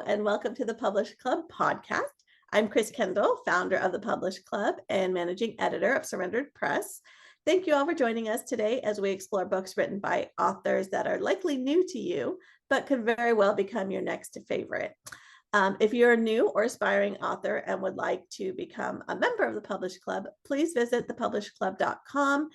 and welcome to the Publish Club podcast. I'm Chris Kendall, founder of the Publish Club and managing editor of Surrendered Press. Thank you all for joining us today as we explore books written by authors that are likely new to you, but could very well become your next favorite. If you're a new or aspiring author and would like to become a member of the Publish Club, please visit thepublishclub.com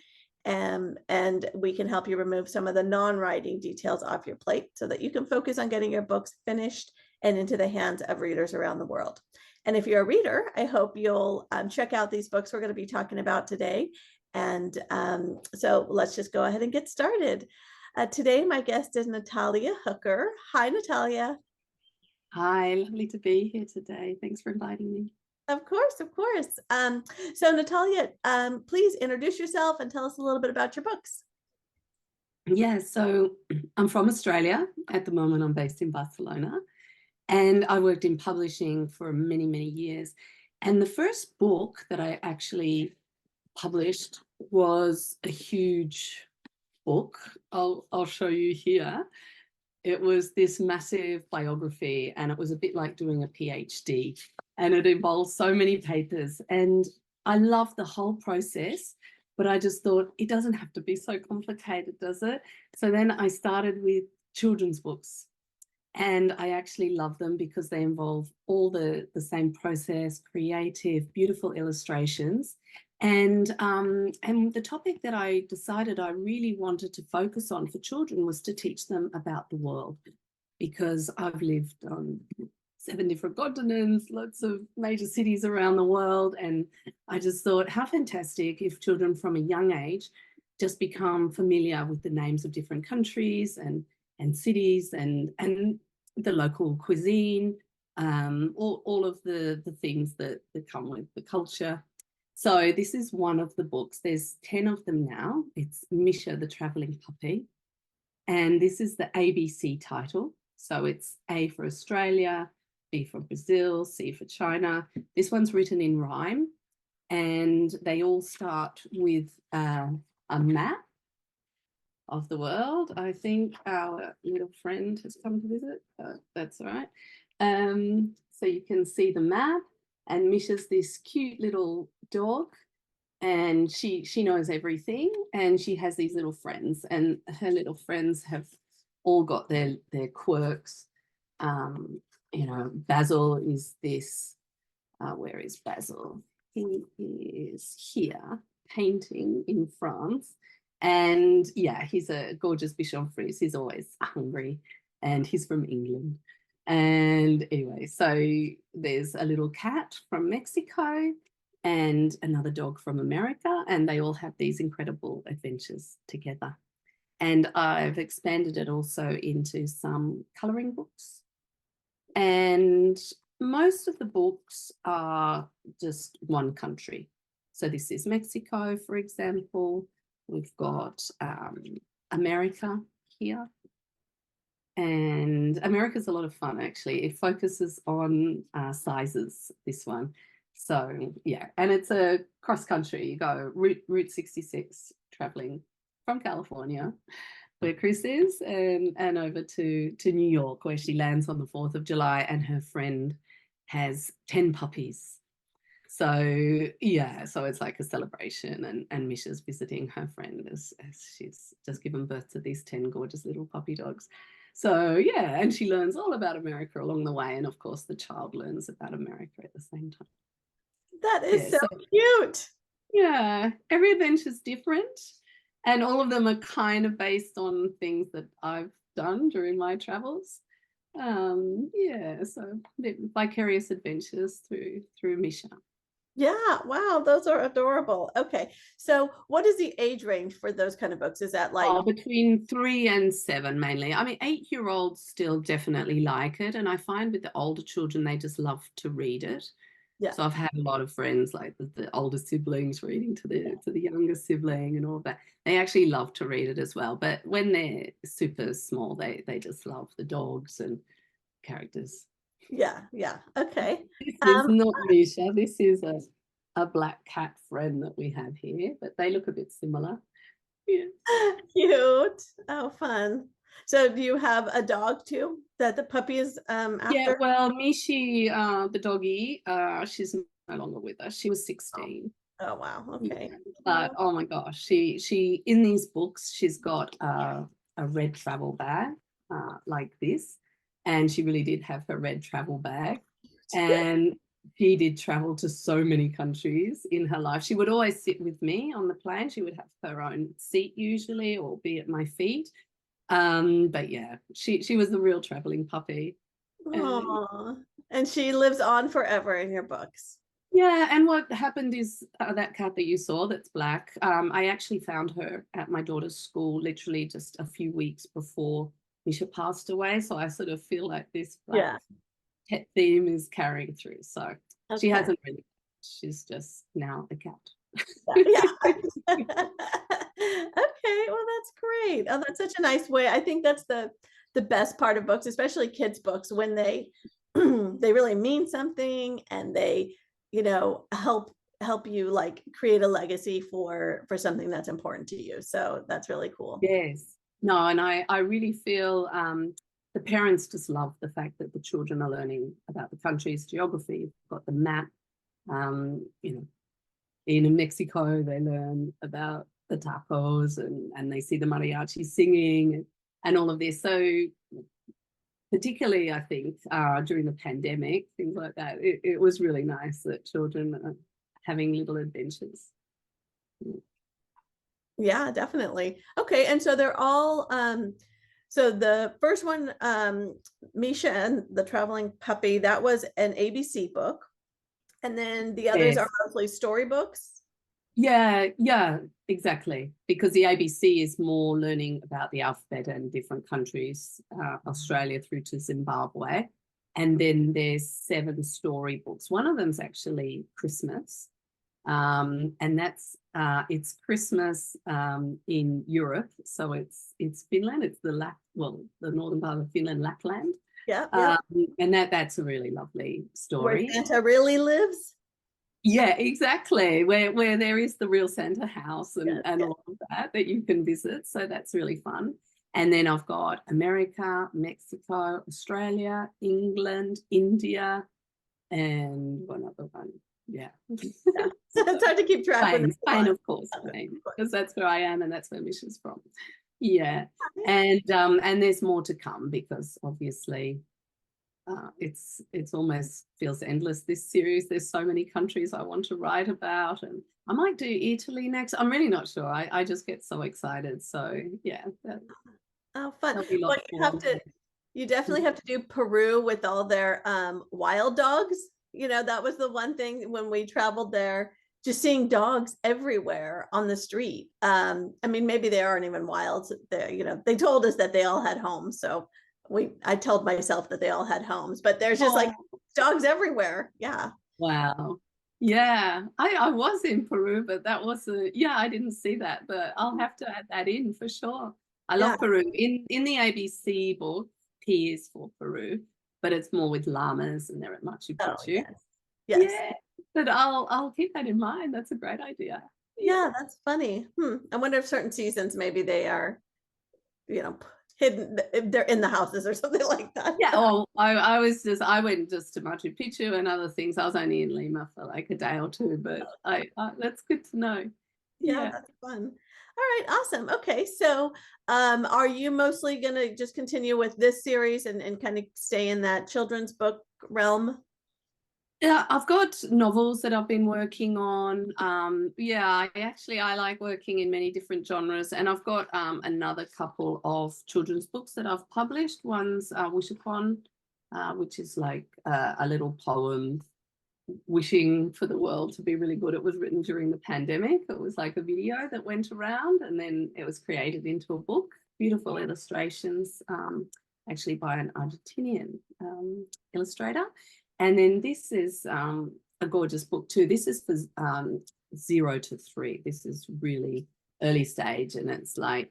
and we can help you remove some of the non-writing details off your plate so that you can focus on getting your books finished and into the hands of readers around the world. And if you're a reader, I hope you'll check out these books we're going to be talking about today. And so let's just go ahead and get started. Today, my guest is Natalia Hooker. Hi, Natalia. Hi, lovely to be here today. Thanks for inviting me. Of course, of course. So Natalia, please introduce yourself and tell us a little bit about your books. Yeah, so I'm from Australia. At the moment, I'm based in Barcelona. And I worked in publishing for many, many years. And the first book that I actually published was a huge book. I'll show you here. It was this massive biography, and it was a bit like doing a PhD, and it involved so many papers. And I loved the whole process, but I just thought it doesn't have to be so complicated, does it? So then I started with children's books, and I actually love them because they involve all the same process, creative, beautiful illustrations. And the topic that I decided I really wanted to focus on for children was to teach them about the world, because I've lived on 7 different continents, lots of major cities around the world. And I just thought, how fantastic if children from a young age just become familiar with the names of different countries and cities and the local cuisine, all of the things that come with the culture. So this is one of the books. There's 10 of them now. It's Misha, the Traveling Puppy. And this is the ABC title. So it's A for Australia, B for Brazil, C for China. This one's written in rhyme. And they all start with a map of the world. I think our little friend has come to visit. That's all right. So you can see the map. And Misha's this cute little dog, and she knows everything, and she has these little friends, and her little friends have all got their quirks. Basil is this. Where is Basil? He is here painting in France, and yeah, he's a gorgeous bichon frise. He's always hungry, and he's from England. And anyway, so there's a little cat from Mexico and another dog from America, and they all have these incredible adventures together. And I've expanded it also into some colouring books. And most of the books are just one country. So this is Mexico, for example. We've got America here. And America's a lot of fun, actually. It focuses on sizes, this one. So, yeah, and it's a cross-country. You go Route 66, traveling from California, where Chris is, and over to New York, where she lands on the 4th of July, and her friend has 10 puppies. So, yeah, so it's like a celebration, and Misha's visiting her friend as she's just given birth to these 10 gorgeous little puppy dogs. So, yeah, and she learns all about America along the way. And, of course, the child learns about America at the same time. That is so cute. Yeah, every adventure's different. And all of them are kind of based on things that I've done during my travels. So vicarious adventures through Misha. Yeah, wow, those are adorable. Okay, so what is the age range for those kind of books? Is that like between 3 and 7 mainly? I mean, 8-year-olds still definitely like it, and I find with the older children they just love to read it. Yeah. So I've had a lot of friends, like the older siblings reading to the younger sibling and all that. They actually love to read it as well. But when they're super small, they just love the dogs and characters. Yeah. Okay. This is not Misha. This is a black cat friend that we have here, but they look a bit similar. Yeah. Cute. Oh, fun. So do you have a dog too that the puppy is Yeah, after? well, Mishi, the doggy, she's no longer with us. She was 16. Oh wow. Okay. Yeah, but Oh, oh my gosh, she in these books, she's got a red travel bag like this, and she really did have her red travel bag, and she did travel to so many countries in her life. She would always sit with me on the plane. She would have her own seat usually, or be at my feet. But yeah, she was the real traveling puppy. Uh, aw. And she lives on forever in your books. Yeah, and what happened is that cat that you saw that's black, I actually found her at my daughter's school literally just a few weeks before Misha passed away. So I sort of feel like this black Yeah. pet theme is carrying through. So she Okay. hasn't really, she's just now a cat. Yeah. Okay, well that's great. Oh, that's such a nice way. I think that's the best part of books, especially kids books, when they they really mean something and they, help you like create a legacy for something that's important to you. So that's really cool. Yes. No, and I really feel the parents just love the fact that the children are learning about the country's geography. You've got the map, you know, in Mexico, they learn about the tacos and they see the mariachi singing and all of this. So particularly, I think, during the pandemic, things like that, it was really nice that children are having little adventures. Yeah, definitely. Okay, and so they're all so the first one, Misha and the Traveling Puppy, that was an ABC book. And then the others are Yes. mostly storybooks. Yeah, yeah, exactly. Because the ABC is more learning about the alphabet and different countries, Australia through to Zimbabwe. And then there's 7 storybooks. One of them's actually Christmas. And that's it's Christmas in Europe. So it's Finland. It's the northern part of Finland, Lapland. Yep, Um, yep. and that's a really lovely Where story. Santa really lives. Yeah, exactly. Where there is the real Santa house Yes, and yes. all of that you can visit. So that's really fun. And then I've got America, Mexico, Australia, England, India, and one other one. Yeah. Yeah. So it's hard to keep track when there's a Spain, lot. of course, Spain, because that's where I am and that's where Misha's from. Yeah. Okay. And there's more to come because obviously it's almost feels endless, this series. There's so many countries I want to write about, and I might do Italy next. I'm really not sure. I just get so excited. So yeah, Oh, fun. there'll be Well, lots more. you definitely have to do Peru with all their wild dogs. That was the one thing when we traveled there, just seeing dogs everywhere on the street. I mean, maybe they aren't even wild there. They told us that they all had homes. So I told myself that they all had homes, but there's just like Oh, dogs everywhere. Yeah. wow. Yeah, I was in Peru, but that was yeah, I didn't see that, but I'll have to add that in for sure. I Yeah. love Peru. In the ABC book, P is for Peru, but it's more with llamas and they're at Machu Oh, Picchu. yes. Yes. Yeah, but I'll keep that in mind. That's a great idea. Yeah. Yeah, that's funny. I wonder if certain seasons maybe they are, you know, hidden, if they're in the houses or something like that. Yeah, well, I went just to Machu Picchu and other things. I was only in Lima for like a day or two, but that's good to know. Yeah, Yeah. that's fun. All right, awesome. Okay, so are you mostly gonna just continue with this series and kind of stay in that children's book realm? Yeah, I've got novels that I've been working on. Yeah, I like working in many different genres, and I've got another couple of children's books that I've published. One's Wishicon, which is like a little poem wishing for the world to be really good. It was written during the pandemic. It was like a video that went around, and then it was created into a book. Beautiful illustrations, actually by an Argentinian illustrator. And then this is a gorgeous book too. This is for 0 to 3. This is really early stage, and it's like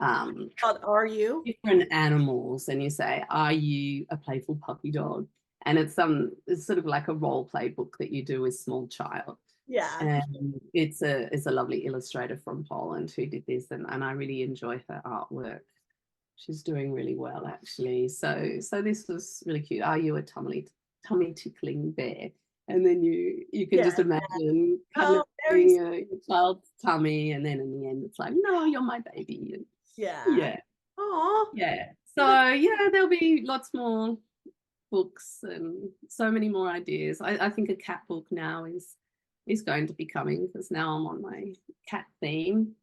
Called Are You? different animals, and you say, "Are you a playful puppy dog?" And it's sort of like a role play book that you do with small child. Yeah. And it's a lovely illustrator from Poland who did this, and I really enjoy her artwork. she's doing really well actually. So this was really cute. Are you a tummy tickling bear? And then you can Yeah. just imagine Oh, cuddling very your child's tummy, and then in the end it's like, no, you're my baby. And yeah. yeah, Oh, yeah. So yeah, there'll be lots more books and so many more ideas. I think a cat book now is going to be coming, because now I'm on my cat theme.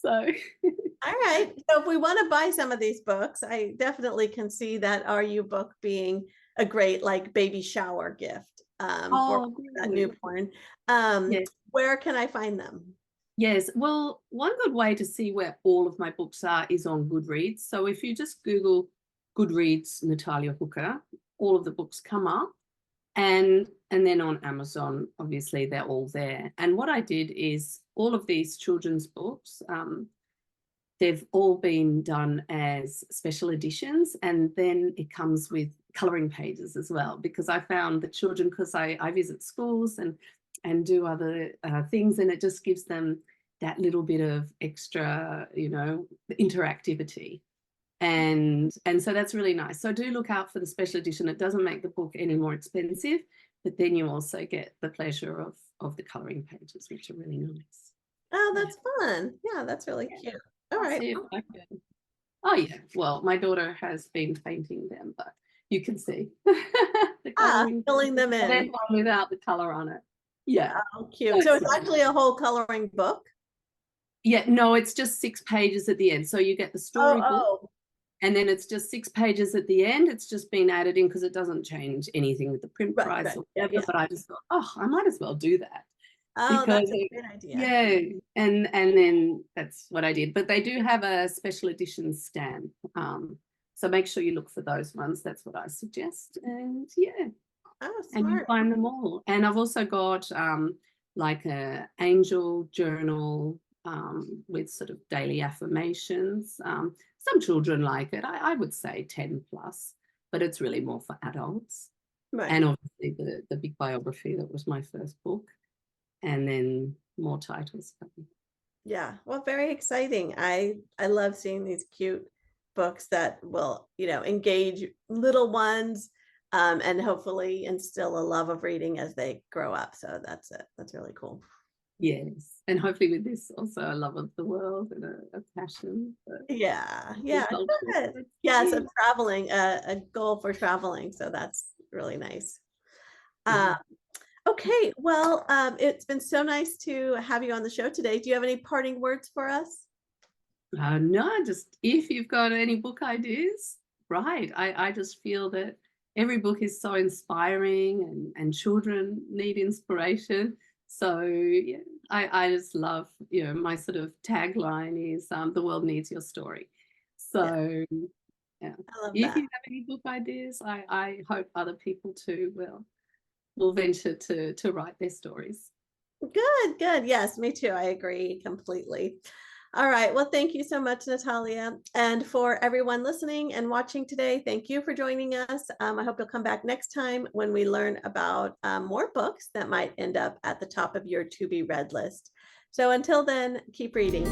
So all right. So if we want to buy some of these books, I definitely can see that RU book being a great like baby shower gift for oh, that good. newborn. Yeah. Where can I find them? Yes, well, one good way to see where all of my books are is on Goodreads. So if you just Google Goodreads Natalia Hooker, all of the books come up. And then on Amazon, obviously they're all there. And what I did is all of these children's books, they've all been done as special editions, and then it comes with colouring pages as well, because I found that children, because I visit schools and do other things, and it just gives them that little bit of extra, interactivity. And so that's really nice. So do look out for the special edition. It doesn't make the book any more expensive, but then you also get the pleasure of the colouring pages, which are really nice. Oh, Yeah. that's fun. Yeah, that's really cute. All I'll right. see if I can. Oh yeah. Well, my daughter has been painting them, but you can see the colouring. Filling them And in. then one without the colour on it. Yeah. Oh, cute. So That's it's actually a whole coloring book. yeah, no, it's just 6 pages at the end. So you get the Oh, storybook, oh, and then it's just 6 pages at the end. It's just been added in because it doesn't change anything with the print right, price right. or Yeah, whatever. yeah. But I just thought, oh, I might as well do that, Oh, because that's a great idea. yeah, and then that's what I did. But they do have a special edition stamp. So make sure you look for those ones. That's what I suggest. And yeah, Oh, and you smart. find them all. And I've also got like a angel journal with sort of daily affirmations. Some children like it. I would say 10 plus, but it's really more for adults. Right. And obviously the big biography that was my first book, and then more titles coming. Yeah. Well, very exciting. I love seeing these cute books that will, engage little ones and hopefully instill a love of reading as they grow up. So that's it. That's really cool. Yes, and hopefully with this also a love of the world and a passion for Yeah. the Yeah. culture. Good. That's Yes, great. I'm traveling, a goal for traveling. So that's really nice. Yeah. Um, okay. Well, it's been so nice to have you on the show today. Do you have any parting words for us? No, just if you've got any book ideas, right. I just feel that every book is so inspiring, and children need inspiration. So yeah, I just love, my sort of tagline is the world needs your story. Yeah, So yeah, I love if that. you have any book ideas, I hope other people too will venture to write their stories. Good, good. Yes, me too. I agree completely. All right. Well, thank you so much, Natalia. And for everyone listening and watching today, thank you for joining us. I hope you'll come back next time when we learn about more books that might end up at the top of your to be read list. So until then, keep reading.